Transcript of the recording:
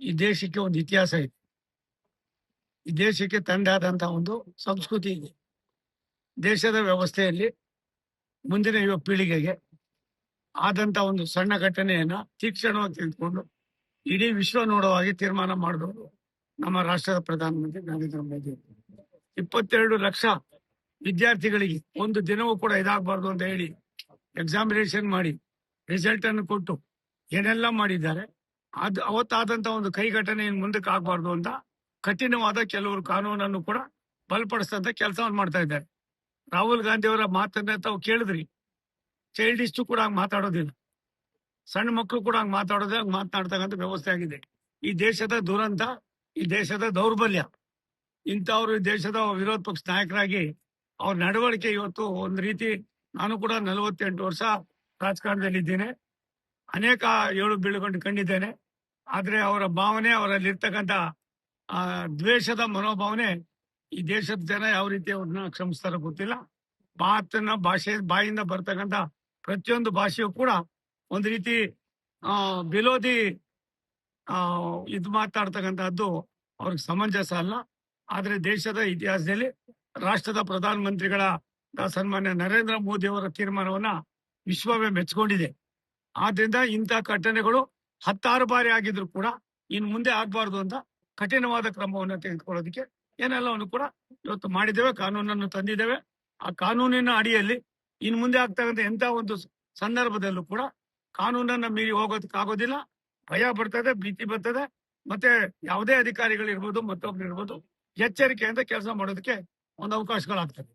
ಈ ದೇಶಕ್ಕೆ ಒಂದು ಇತಿಹಾಸ ಇದೆ. ಈ ದೇಶಕ್ಕೆ ತಂದಾದಂತಹ ಒಂದು ಸಂಸ್ಕೃತಿ ಇದೆ. ದೇಶದ ವ್ಯವಸ್ಥೆಯಲ್ಲಿ ಮುಂದಿನ ಯುವ ಪೀಳಿಗೆಗೆ ಆದಂತ ಒಂದು ಸಣ್ಣ ಘಟನೆಯನ್ನ ತೀಕ್ಷ್ಣವಾಗಿ ತೆಗೆದುಕೊಂಡು ಇಡೀ ವಿಶ್ವ ನೋಡುವ ಹಾಗೆ ತೀರ್ಮಾನ ಮಾಡಿದವರು ನಮ್ಮ ರಾಷ್ಟ್ರದ ಪ್ರಧಾನಮಂತ್ರಿ ನರೇಂದ್ರ ಮೋದಿ. 22 ಲಕ್ಷ ವಿದ್ಯಾರ್ಥಿಗಳಿಗೆ ಒಂದು ದಿನವೂ ಕೂಡ ಇದಾಗಬಾರ್ದು ಅಂತ ಹೇಳಿ ಎಕ್ಸಾಮಿನೇಷನ್ ಮಾಡಿ ರಿಸಲ್ಟ್ ಅನ್ನು ಕೊಟ್ಟು ಏನೆಲ್ಲ ಮಾಡಿದ್ದಾರೆ. ಅವತ್ತಾದಂತ ಒಂದು ಕೈ ಘಟನೆ ಮುಂದಕ್ಕೆ ಆಗ್ಬಾರ್ದು ಅಂತ ಕಠಿಣವಾದ ಕೆಲವರು ಕಾನೂನನ್ನು ಕೂಡ ಬಲಪಡಿಸಿದಂತ ಕೆಲಸವನ್ನು ಮಾಡ್ತಾ ಇದ್ದಾರೆ. ರಾಹುಲ್ ಗಾಂಧಿ ಅವರ ಮಾತನ್ನ ತಾವು ಕೇಳಿದ್ರಿ. ಚೈಲ್ಡ್ ಇಷ್ಟು ಕೂಡ ಹಂಗೆ ಮಾತಾಡೋದಿಲ್ಲ, ಸಣ್ಣ ಮಕ್ಕಳು ಕೂಡ ಹಂಗೆ ಮಾತಾಡೋದೇ ಹಂಗೆ ಮಾತನಾಡ್ತಕ್ಕಂಥ ವ್ಯವಸ್ಥೆ ಆಗಿದೆ. ಈ ದೇಶದ ದುರಂತ, ಈ ದೇಶದ ದೌರ್ಬಲ್ಯ. ಇಂಥವ್ರು ಈ ದೇಶದ ವಿರೋಧ ಪಕ್ಷ ನಾಯಕರಾಗಿ ಅವ್ರ ನಡವಳಿಕೆ ಇವತ್ತು ಒಂದು ರೀತಿ, ನಾನು ಕೂಡ 48 ವರ್ಷ ರಾಜಕಾರಣದಲ್ಲಿ ಇದ್ದೇನೆ, ಅನೇಕ ಏಳು ಬೀಳುಕೊಂಡು ಕಂಡಿದ್ದೇನೆ. ಆದ್ರೆ ಅವರ ಭಾವನೆ, ಅವರಲ್ಲಿ ಇರ್ತಕ್ಕಂಥ ದ್ವೇಷದ ಮನೋಭಾವನೆ ಈ ದೇಶದ ಜನ ಯಾವ ರೀತಿ ಅವ್ರನ್ನ ಕ್ಷಮಿಸ್ತಾರೋ ಗೊತ್ತಿಲ್ಲ. ಬಾಯಿಂದ ಬರ್ತಕ್ಕಂಥ ಪ್ರತಿಯೊಂದು ಭಾಷೆಯೂ ಕೂಡ ಒಂದು ರೀತಿ ವಿರೋಧಿ ಇದು ಮಾತಾಡ್ತಕ್ಕಂಥದ್ದು ಅವ್ರಿಗೆ ಸಮಂಜಸ ಅಲ್ಲ. ಆದ್ರೆ ದೇಶದ ಇತಿಹಾಸದಲ್ಲಿ ರಾಷ್ಟ್ರದ ಪ್ರಧಾನಮಂತ್ರಿಗಳ ಸನ್ಮಾನ್ಯ ನರೇಂದ್ರ ಮೋದಿ ಅವರ ತೀರ್ಮಾನವನ್ನ ವಿಶ್ವವೇ ಮೆಚ್ಚಿಕೊಂಡಿದೆ. ಆದ್ರಿಂದ ಇಂಥ ಘಟನೆಗಳು 16 ಬಾರಿ ಆಗಿದ್ರು ಕೂಡ ಇನ್ನು ಮುಂದೆ ಆಗ್ಬಾರ್ದು ಅಂತ ಕಠಿಣವಾದ ಕ್ರಮವನ್ನು ತೆಗೆದುಕೊಳ್ಳೋದಕ್ಕೆ ಏನೆಲ್ಲವನ್ನು ಕೂಡ ಇವತ್ತು ಮಾಡಿದ್ದೇವೆ, ಕಾನೂನನ್ನು ತಂದಿದ್ದೇವೆ. ಆ ಕಾನೂನಿನ ಅಡಿಯಲ್ಲಿ ಇನ್ನು ಮುಂದೆ ಆಗ್ತಕ್ಕಂಥ ಎಂತ ಒಂದು ಸಂದರ್ಭದಲ್ಲೂ ಕೂಡ ಕಾನೂನನ್ನ ಮೀರಿ ಹೋಗೋದಕ್ಕಾಗೋದಿಲ್ಲ. ಭಯ ಬರ್ತದೆ, ಭೀತಿ ಬರ್ತದೆ, ಮತ್ತೆ ಯಾವುದೇ ಅಧಿಕಾರಿಗಳಿರ್ಬೋದು, ಮತ್ತೊಬ್ರು ಇರ್ಬೋದು, ಎಚ್ಚರಿಕೆಯಿಂದ ಕೆಲಸ ಮಾಡೋದಕ್ಕೆ ಒಂದು ಅವಕಾಶಗಳಾಗ್ತದೆ.